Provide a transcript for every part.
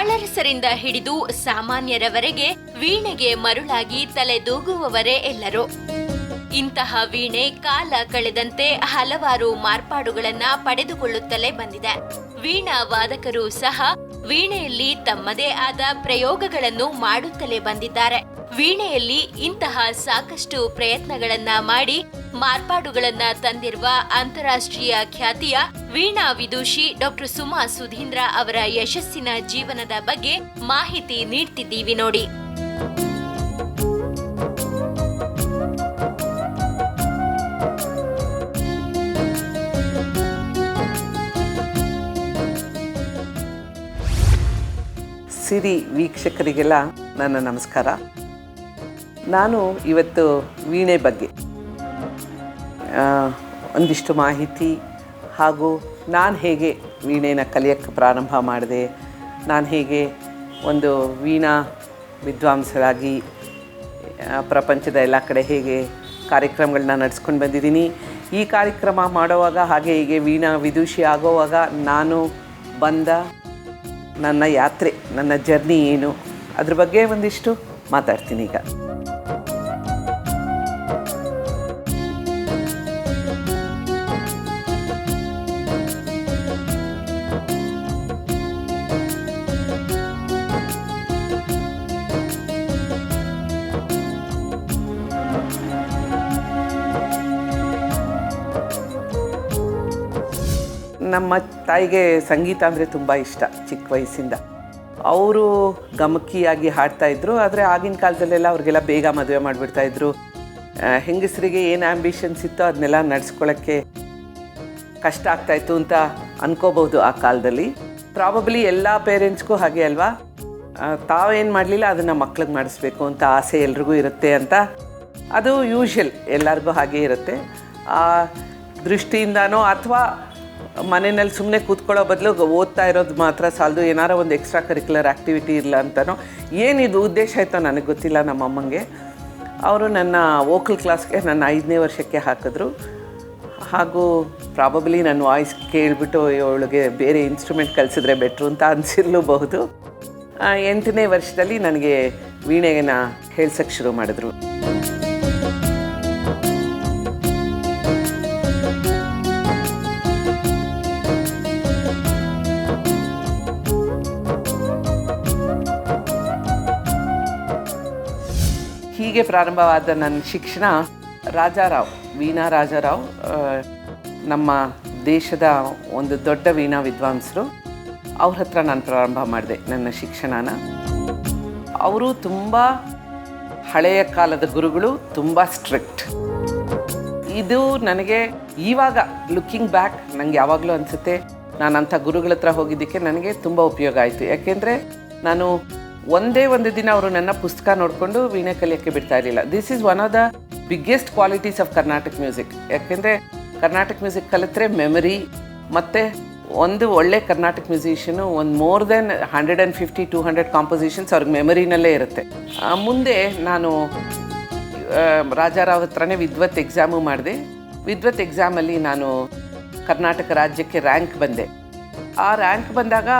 ತಾಳರಸರಿಂದ ಹಿಡಿದು ಸಾಮಾನ್ಯರವರೆಗೆ ವೀಣೆಗೆ ಮರುಳಾಗಿ ತಲೆದೂಗುವವರೇ ಎಲ್ಲರೂ. ಇಂತಹ ವೀಣೆ ಕಾಲ ಕಳೆದಂತೆ ಹಲವಾರು ಮಾರ್ಪಾಡುಗಳನ್ನ ಪಡೆದುಕೊಳ್ಳುತ್ತಲೇ ಬಂದಿದೆ. ವೀಣಾ ವಾದಕರು ಸಹ ವೀಣೆಯಲ್ಲಿ ತಮ್ಮದೇ ಆದ ಪ್ರಯೋಗಗಳನ್ನು ಮಾಡುತ್ತಲೇ ಬಂದಿದ್ದಾರೆ. ವೀಣೆಯಲ್ಲಿ ಇಂತಹ ಸಾಕಷ್ಟು ಪ್ರಯತ್ನಗಳನ್ನ ಮಾಡಿ ಮಾರ್ಪಾಡುಗಳನ್ನ ತಂದಿರುವ ಅಂತಾರಾಷ್ಟ್ರೀಯ ಖ್ಯಾತಿಯ ವೀಣಾ ವಿದೂಷಿ ಡಾಕ್ಟರ್ ಸುಮಾ ಸುಧೀಂದ್ರ ಅವರ ಯಶಸ್ಸಿನ ಜೀವನದ ಬಗ್ಗೆ ಮಾಹಿತಿ ನೀಡ್ತಿದ್ದೀವಿ ನೋಡಿ. ಸಿರಿ ವೀಕ್ಷಕರಿಗೆಲ್ಲ ನನ್ನ ನಮಸ್ಕಾರ. ನಾನು ಇವತ್ತು ವೀಣೆ ಬಗ್ಗೆ ಒಂದಿಷ್ಟು ಮಾಹಿತಿ ಹಾಗೂ ನಾನು ಹೇಗೆ ವೀಣೆನ ಕಲಿಯೋಕ್ಕೆ ಪ್ರಾರಂಭ ಮಾಡಿದೆ, ನಾನು ಹೇಗೆ ಒಂದು ವೀಣಾ ವಿದ್ವಾಂಸರಾಗಿ ಪ್ರಪಂಚದ ಎಲ್ಲ ಕಡೆ ಹೇಗೆ ಕಾರ್ಯಕ್ರಮಗಳನ್ನ ನಡೆಸ್ಕೊಂಡು ಬಂದಿದ್ದೀನಿ, ಈ ಕಾರ್ಯಕ್ರಮ ಮಾಡುವಾಗ ಹಾಗೆ ಹೀಗೆ ವೀಣಾ ವಿದೂಷಿ ಆಗೋವಾಗ ನಾನು ಬಂದ ನನ್ನ ಯಾತ್ರೆ, ನನ್ನ ಜರ್ನಿ ಏನು, ಅದ್ರ ಬಗ್ಗೆ ಒಂದಿಷ್ಟು ಮಾತಾಡ್ತೀನಿ ಈಗ. ನಮ್ಮ ತಾಯಿಗೆ ಸಂಗೀತ ಅಂದರೆ ತುಂಬ ಇಷ್ಟ. ಚಿಕ್ಕ ವಯಸ್ಸಿಂದ ಅವರು ಗಮಕಿಯಾಗಿ ಹಾಡ್ತಾಯಿದ್ರು. ಆದರೆ ಆಗಿನ ಕಾಲದಲ್ಲೆಲ್ಲ ಅವ್ರಿಗೆಲ್ಲ ಬೇಗ ಮದುವೆ ಮಾಡಿಬಿಡ್ತಾಯಿದ್ರು. ಹೆಂಗಸರಿಗೆ ಏನು ಆ್ಯಂಬಿಷನ್ಸ್ ಇತ್ತೋ ಅದನ್ನೆಲ್ಲ ನಡೆಸ್ಕೊಳ್ಳೋಕ್ಕೆ ಕಷ್ಟ ಆಗ್ತಾಯಿತ್ತು ಅಂತ ಅನ್ಕೋಬಹುದು ಆ ಕಾಲದಲ್ಲಿ. ಪ್ರಾಬಬ್ಲಿ ಎಲ್ಲ ಪೇರೆಂಟ್ಸ್ಗೂ ಹಾಗೆ ಅಲ್ವಾ, ತಾವೇನು ಮಾಡಲಿಲ್ಲ ಅದನ್ನು ಮಕ್ಳಿಗೆ ಮಾಡಿಸ್ಬೇಕು ಅಂತ ಆಸೆ ಎಲ್ರಿಗೂ ಇರುತ್ತೆ ಅಂತ. ಅದು ಯೂಶ್ವಲ್, ಎಲ್ಲರಿಗೂ ಹಾಗೇ ಇರುತ್ತೆ. ಆ ದೃಷ್ಟಿಯಿಂದನೋ ಅಥವಾ ಮನೆಯಲ್ಲಿ ಸುಮ್ಮನೆ ಕೂತ್ಕೊಳ್ಳೋ ಬದಲು ಓದ್ತಾ ಇರೋದು ಮಾತ್ರ ಸಾಲದು, ಏನಾರೋ ಒಂದು ಎಕ್ಸ್ಟ್ರಾ ಕರಿಕ್ಯುಲರ್ ಆ್ಯಕ್ಟಿವಿಟಿ ಇಲ್ಲ ಅಂತನೋ ಏನಿದು ಉದ್ದೇಶ ಆಯಿತೋ ನನಗೆ ಗೊತ್ತಿಲ್ಲ. ನಮ್ಮಮ್ಮಂಗೆ ಅವರು ನನ್ನ ವೋಕಲ್ ಕ್ಲಾಸ್ಗೆ ನನ್ನ 5ನೇ ವರ್ಷಕ್ಕೆ ಹಾಕಿದ್ರು. ಹಾಗೂ ಪ್ರಾಬಬ್ಲಿ ನನ್ನ ವಾಯ್ಸ್ ಕೇಳಿಬಿಟ್ಟು ಅವಳಿಗೆ ಬೇರೆ ಇನ್ಸ್ಟ್ರೂಮೆಂಟ್ ಕಲಿಸಿದ್ರೆ ಬೆಟ್ರು ಅಂತ ಅನಿಸಿರ್ಲೂಬಹುದು. 8ನೇ ವರ್ಷದಲ್ಲಿ ನನಗೆ ವೀಣೆನ ಹೇಳ್ಸೋಕ್ಕೆ ಶುರು ಮಾಡಿದ್ರು. ಹೀಗೆ ಪ್ರಾರಂಭವಾದ ನನ್ನ ಶಿಕ್ಷಣ ರಾಜಾರಾವ್, ವೀಣಾ ರಾಜಾರಾವ್, ನಮ್ಮ ದೇಶದ ಒಂದು ದೊಡ್ಡ ವೀಣಾ ವಿದ್ವಾಂಸರು. ಅವ್ರ ಹತ್ರ ನಾನು ಪ್ರಾರಂಭ ಮಾಡಿದೆ ನನ್ನ ಶಿಕ್ಷಣನ. ಅವರು ತುಂಬ ಹಳೆಯ ಕಾಲದ ಗುರುಗಳು, ತುಂಬ ಸ್ಟ್ರಿಕ್ಟ್. ಇದು ನನಗೆ ಇವಾಗ ಲುಕ್ಕಿಂಗ್ ಬ್ಯಾಕ್ ನನಗೆ ಯಾವಾಗಲೂ ಅನಿಸುತ್ತೆ, ನಾನು ಅಂಥ ಗುರುಗಳ ಹತ್ರ ಹೋಗಿದ್ದಕ್ಕೆ ನನಗೆ ತುಂಬ ಉಪಯೋಗ ಆಯಿತು. ಯಾಕೆಂದರೆ ನಾನು ಒಂದೇ ಒಂದು ದಿನ ಅವರು ನನ್ನ ಪುಸ್ತಕ ನೋಡಿಕೊಂಡು ವೀಣೆ ಕಲಿಯೋಕ್ಕೆ ಬಿಡ್ತಾ ಇರಲಿಲ್ಲ. This is one of the biggest qualities of Karnataka music. ಯಾಕೆಂದರೆ ಕರ್ನಾಟಕ ಮ್ಯೂಸಿಕ್ ಕಲಿತ್ರೆ ಮೆಮರಿ, ಮತ್ತು ಒಂದು ಒಳ್ಳೆ ಕರ್ನಾಟಕ ಮ್ಯೂಸಿಷಿಯನು ಒಂದು ಮೋರ್ ದೆನ್ 150-200 ಕಾಂಪೋಸಿಷನ್ಸ್ ಅವ್ರಿಗೆ ಮೆಮರಿನಲ್ಲೇ ಇರುತ್ತೆ. ಮುಂದೆ ನಾನು ರಾಜಾರಾವ್ ಹತ್ರನೇ ವಿದ್ವತ್ ಎಕ್ಸಾಮು ಮಾಡಿದೆ. ವಿದ್ವತ್ ಎಕ್ಸಾಮಲ್ಲಿ ನಾನು ಕರ್ನಾಟಕ ರಾಜ್ಯಕ್ಕೆ ರ್ಯಾಂಕ್ ಬಂದೆ. ಆ ರ್ಯಾಂಕ್ ಬಂದಾಗ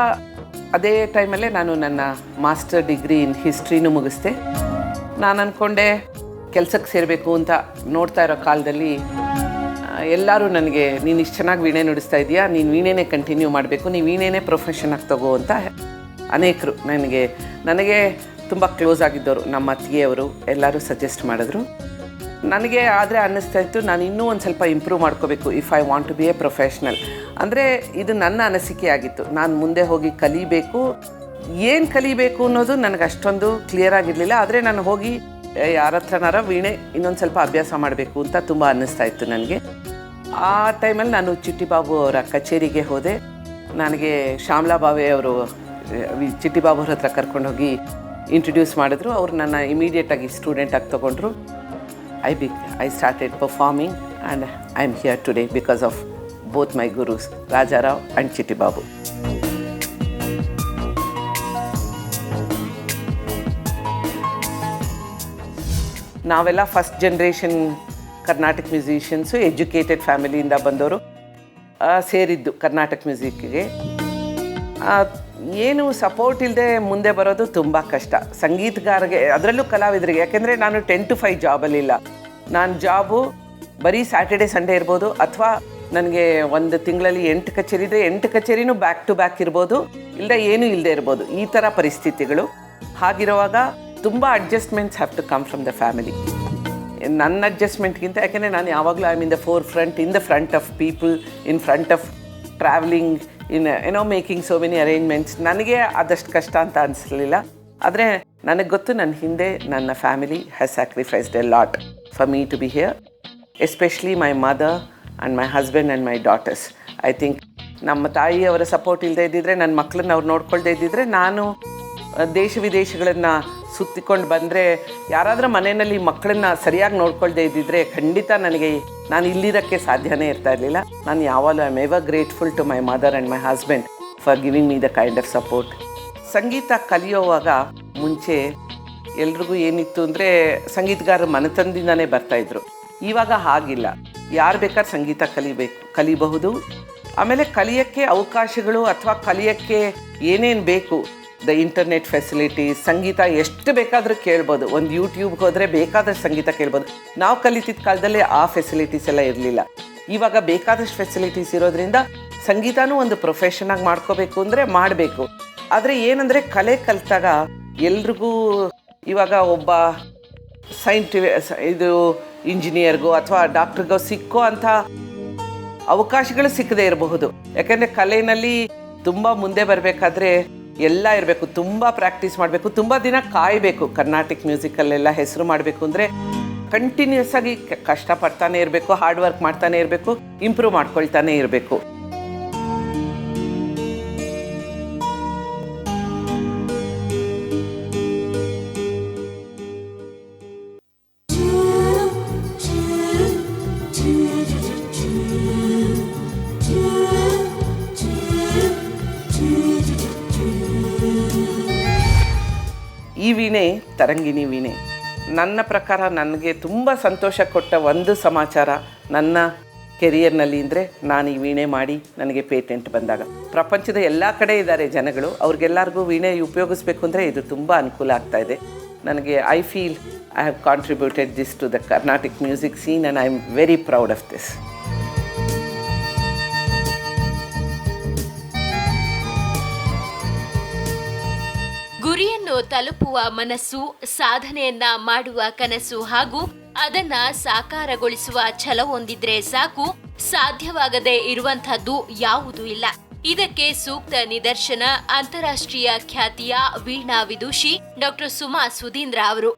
ಅದೇ ಟೈಮಲ್ಲೇ ನಾನು ನನ್ನ ಮಾಸ್ಟರ್ ಡಿಗ್ರಿ ಇನ್ ಹಿಸ್ಟ್ರಿನೂ ಮುಗಿಸ್ದೆ. ನಾನು ಅಂದ್ಕೊಂಡೆ ಕೆಲಸಕ್ಕೆ ಸೇರಬೇಕು ಅಂತ. ನೋಡ್ತಾ ಇರೋ ಕಾಲದಲ್ಲಿ ಎಲ್ಲರೂ ನನಗೆ, ನೀನು ಇಷ್ಟು ಚೆನ್ನಾಗಿ ವೀಣೆ ನುಡಿಸ್ತಾ ಇದೆಯಾ, ನೀನು ವೀಣೆನೇ ಕಂಟಿನ್ಯೂ ಮಾಡಬೇಕು, ನೀನು ವೀಣೆನೇ ಪ್ರೊಫೆಷನಾಗಿ ತಗೋ ಅಂತ ಅನೇಕರು ನನಗೆ ತುಂಬ ಕ್ಲೋಸ್ ಆಗಿದ್ದವರು, ನಮ್ಮ ಅತ್ತಿಗೆಯವರು ಎಲ್ಲರೂ ಸಜೆಸ್ಟ್ ಮಾಡಿದ್ರು. ನನಗೆ ಆದರೆ ಅನ್ನಿಸ್ತಾ ಇತ್ತು, ನಾನು ಇನ್ನೂ ಒಂದು ಸ್ವಲ್ಪ ಇಂಪ್ರೂವ್ ಮಾಡ್ಕೋಬೇಕು if I want to be a professional. ಅಂದರೆ ಇದು ನನ್ನ ಅನಿಸಿಕೆ ಆಗಿತ್ತು. ನಾನು ಮುಂದೆ ಹೋಗಿ ಕಲಿಬೇಕು, ಏನು ಕಲಿಬೇಕು ಅನ್ನೋದು ನನಗೆ ಅಷ್ಟೊಂದು ಕ್ಲಿಯರ್ ಆಗಿರಲಿಲ್ಲ. ಆದರೆ ನಾನು ಹೋಗಿ ಯಾರ ಹತ್ರನಾರ ವೀಣೆ ಇನ್ನೊಂದು ಸ್ವಲ್ಪ ಅಭ್ಯಾಸ ಮಾಡಬೇಕು ಅಂತ ತುಂಬ ಅನ್ನಿಸ್ತಾ ಇತ್ತು ನನಗೆ. ಆ ಟೈಮಲ್ಲಿ ನಾನು ಚಿಟ್ಟಿಬಾಬು ಅವರ ಕಚೇರಿಗೆ ಹೋದೆ. ನನಗೆ ಶ್ಯಾಮಲಾ ಬಾವೆ ಅವರು ಚಿಟ್ಟಿಬಾಬು ಅವ್ರ ಹತ್ರ ಕರ್ಕೊಂಡೋಗಿ ಇಂಟ್ರೊಡ್ಯೂಸ್ ಮಾಡಿದ್ರು. ಅವರು ನನ್ನ ಇಮಿಡಿಯೇಟಾಗಿ ಸ್ಟೂಡೆಂಟಾಗಿ ತೊಗೊಂಡ್ರು. I started performing and I am here today because of both my gurus, Rajarao and Chitti Babu. ನಾವೆಲ್ಲ first generation Karnataka musicians, educated ಫ್ಯಾಮಿಲಿಯಿಂದ ಬಂದವರು ಸೇರಿದ್ದು ಕರ್ನಾಟಕ ಮ್ಯೂಸಿಕ್ಗೆ. ಏನು ಸಪೋರ್ಟ್ ಇಲ್ಲದೆ ಮುಂದೆ ಬರೋದು ತುಂಬ ಕಷ್ಟ ಸಂಗೀತಗಾರರಿಗೆ, ಅದರಲ್ಲೂ ಕಲಾವಿದರಿಗೆ. ಯಾಕೆಂದರೆ ನಾನು 10 to 5 ಜಾಬಲ್ಲಿಲ್ಲ. ನಾನು ಜಾಬು ಬರೀ ಸ್ಯಾಟರ್ಡೆ ಸಂಡೇ ಇರ್ಬೋದು, ಅಥವಾ ನನಗೆ ಒಂದು ತಿಂಗಳಲ್ಲಿ 8 ಕಚೇರಿ ಇದೆ, 8 ಕಚೇರಿನೂ ಬ್ಯಾಕ್ ಟು ಬ್ಯಾಕ್ ಇರ್ಬೋದು, ಇಲ್ಲ ಏನೂ ಇಲ್ಲದೆ ಇರ್ಬೋದು. ಈ ಥರ ಪರಿಸ್ಥಿತಿಗಳು. ಹಾಗಿರುವಾಗ ತುಂಬ adjustments have to come from the family. ನನ್ನ ಅಡ್ಜಸ್ಟ್ಮೆಂಟ್ಗಿಂತ, ಯಾಕೆಂದರೆ ನಾನು ಯಾವಾಗಲೂ I am in the fore in the front of people, in front of travelling, in making so many arrangements. ನನಗೆ ಆದಷ್ಟು ಕಷ್ಟ ಅಂತ ಅನಿಸಲಿಲ್ಲ. ಆದರೆ ನನಗೆ ಗೊತ್ತು, ನನ್ನ ಹಿಂದೆ ನನ್ನ family has sacrificed a lot for me to be here, especially my mother and my husband and my daughters. I think ನಮ್ಮ ತಾಯಿಯವರ ಸಪೋರ್ಟ್ ಇಲ್ಲದೆ ಇದ್ದಿದ್ರೆ, ನನ್ನ ಮಕ್ಕಳನ್ನ ಅವ್ರು ನೋಡ್ಕೊಳ್ದೇ ಇದ್ದಿದ್ರೆ, ನಾನು ದೇಶ ವಿದೇಶಗಳನ್ನು ಸುತ್ತಿಕೊಂಡು ಬಂದರೆ, ಯಾರಾದರೂ ಮನೆಯಲ್ಲಿ ಮಕ್ಕಳನ್ನ ಸರಿಯಾಗಿ ನೋಡ್ಕೊಳ್ದೇ ಇದ್ದಿದ್ರೆ ಖಂಡಿತ ನಾನು ಇಲ್ಲಿರೋಕ್ಕೆ ಸಾಧ್ಯನೇ ಇರ್ತಾ ಇರಲಿಲ್ಲ. ನಾನು ಯಾವಾಗಲೂ I am ever grateful to my mother and my husband for giving me the kind of support. ಸಂಗೀತ ಕಲಿಯೋವಾಗ ಮುಂಚೆ ಎಲ್ರಿಗೂ ಏನಿತ್ತು ಅಂದರೆ, ಸಂಗೀತಗಾರರು ಮನೆತನದಿಂದನೇ ಬರ್ತಾಯಿದ್ರು. ಇವಾಗ ಹಾಗಿಲ್ಲ, ಯಾರು ಬೇಕಾದ್ರೆ ಸಂಗೀತ ಕಲಿಬಹುದು. ಆಮೇಲೆ ಕಲಿಯೋಕ್ಕೆ ಅವಕಾಶಗಳು ಅಥವಾ ಕಲಿಯೋಕ್ಕೆ ಏನೇನು ಬೇಕು, ದ ಇಂಟರ್ನೆಟ್ ಫೆಸಿಲಿಟೀಸ್, ಸಂಗೀತ ಎಷ್ಟು ಬೇಕಾದರೂ ಕೇಳ್ಬೋದು. ಒಂದು ಯೂಟ್ಯೂಬ್ಗೆ ಹೋದರೆ ಬೇಕಾದಷ್ಟು ಸಂಗೀತ ಕೇಳ್ಬೋದು. ನಾವು ಕಲಿತಿದ್ದ ಕಾಲದಲ್ಲಿ ಆ ಫೆಸಿಲಿಟೀಸ್ ಎಲ್ಲ ಇರಲಿಲ್ಲ. ಇವಾಗ ಬೇಕಾದಷ್ಟು ಫೆಸಿಲಿಟೀಸ್ ಇರೋದ್ರಿಂದ ಸಂಗೀತನೂ ಒಂದು ಪ್ರೊಫೆಷನಾಗಿ ಮಾಡ್ಕೋಬೇಕು ಅಂದರೆ ಮಾಡಬೇಕು. ಆದರೆ ಏನಂದರೆ, ಕಲೆ ಕಲಿತಾಗ ಎಲ್ರಿಗೂ ಇವಾಗ ಒಬ್ಬ ಇಂಜಿನಿಯರ್ಗೋ ಅಥವಾ ಡಾಕ್ಟ್ರಿಗೋ ಸಿಕ್ಕೋ ಅಂಥ ಅವಕಾಶಗಳು ಸಿಕ್ಕದೇ ಇರಬಹುದು. ಯಾಕೆಂದರೆ ಕಲೆಯಲ್ಲಿ ತುಂಬ ಮುಂದೆ ಬರಬೇಕಾದ್ರೆ ಎಲ್ಲ ಇರಬೇಕು, ತುಂಬ ಪ್ರಾಕ್ಟೀಸ್ ಮಾಡಬೇಕು, ತುಂಬ ದಿನ ಕಾಯಬೇಕು. ಕರ್ನಾಟಿಕ್ ಮ್ಯೂಸಿಕಲ್ಲೆಲ್ಲ ಹೆಸರು ಮಾಡಬೇಕು ಅಂದರೆ ಕಂಟಿನ್ಯೂಸ್ ಆಗಿ ಕಷ್ಟಪಡ್ತಾನೆ ಇರಬೇಕು, ಹಾರ್ಡ್ ವರ್ಕ್ ಮಾಡ್ತಾನೆ ಇರಬೇಕು, ಇಂಪ್ರೂವ್ ಮಾಡ್ಕೊಳ್ತಾನೆ ಇರಬೇಕು. ಈ ವೀಣೆ ತರಂಗಿಣಿ ವೀಣೆ. ನನ್ನ ಪ್ರಕಾರ ನನಗೆ ತುಂಬ ಸಂತೋಷ ಕೊಟ್ಟ ಒಂದು ಸಮಾಚಾರ ನನ್ನ ಕೆರಿಯರ್ನಲ್ಲಿ ಅಂದರೆ, ನಾನು ಈ ವೀಣೆ ಮಾಡಿ ನನಗೆ ಪೇಟೆಂಟ್ ಬಂದಾಗ. ಪ್ರಪಂಚದ ಎಲ್ಲ ಕಡೆ ಇದ್ದಾರೆ ಜನಗಳು, ಅವ್ರಿಗೆಲ್ಲರಿಗೂ ವೀಣೆ ಉಪಯೋಗಿಸ್ಬೇಕು ಅಂದರೆ ಇದು ತುಂಬ ಅನುಕೂಲ ಆಗ್ತಾ ಇದೆ ನನಗೆ. I feel I have contributed this to the Carnatic music scene and I am very proud of this. ಗುರಿಯನ್ನು ತಲುಪುವ ಮನಸ್ಸು, ಸಾಧನೆಯನ್ನ ಮಾಡುವ ಕನಸು ಹಾಗೂ ಅದನ್ನ ಸಾಕಾರಗೊಳಿಸುವ ಛಲ ಹೊಂದಿದ್ರೆ ಸಾಕು, ಸಾಧ್ಯವಾಗದೇ ಇರುವಂತಹದ್ದು ಯಾವುದೂ ಇಲ್ಲ. ಇದಕ್ಕೆ ಸೂಕ್ತ ನಿದರ್ಶನ ಅಂತಾರಾಷ್ಟ್ರೀಯ ಖ್ಯಾತಿಯ ವೀಣಾ ವಿದೂಷಿ ಡಾಕ್ಟರ್ ಸುಮಾ ಸುಧೀಂದ್ರ ಅವರು.